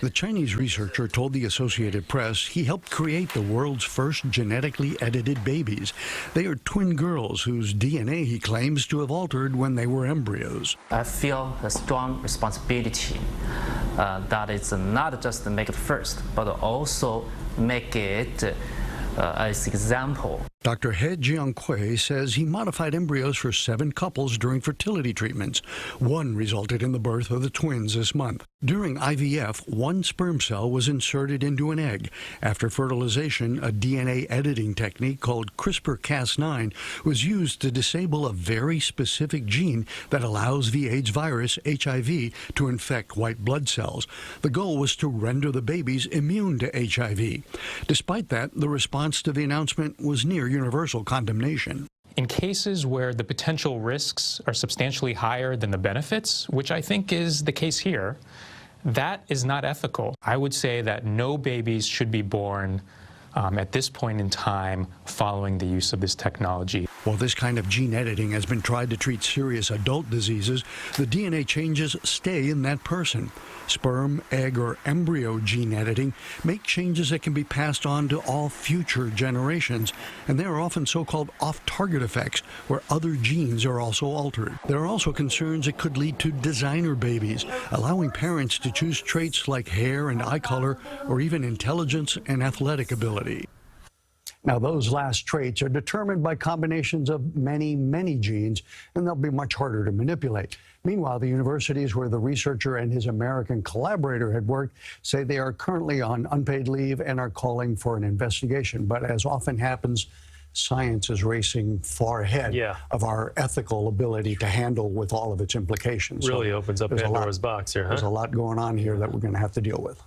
The Chinese researcher told the Associated Press he helped create the world's first genetically edited babies. They are twin girls whose DNA he claims to have altered when they were embryos. I feel a strong responsibility that it's not just to make it first, but also make it as example. Dr. He Jiankui says he modified embryos for 7 couples during fertility treatments. One resulted in the birth of the twins this month. During IVF, 1 sperm cell was inserted into an egg. After fertilization, a DNA editing technique called CRISPR-Cas9 was used to disable a very specific gene that allows the AIDS virus, HIV, to infect white blood cells. The goal was to render the babies immune to HIV. Despite that, the response to the announcement was near universal condemnation. In cases where the potential risks are substantially higher than the benefits, which I think is the case here, that is not ethical. I would say that no babies should be born at this point in time following the use of this technology. While this kind of gene editing has been tried to treat serious adult diseases, the DNA changes stay in that person. Sperm, egg, or embryo gene editing make changes that can be passed on to all future generations, and there are often so-called off-target effects where other genes are also altered. There are also concerns it could lead to designer babies, allowing parents to choose traits like hair and eye color, or even intelligence and athletic ability. Now, those last traits are determined by combinations of many, many genes, and they'll be much harder to manipulate. Meanwhile, the universities where the researcher and his American collaborator had worked say they are currently on unpaid leave and are calling for an investigation. But as often happens, science is racing far ahead of our ethical ability to handle with all of its implications. Really opens up Pandora's box here, huh? There's a lot going on here that we're going to have to deal with.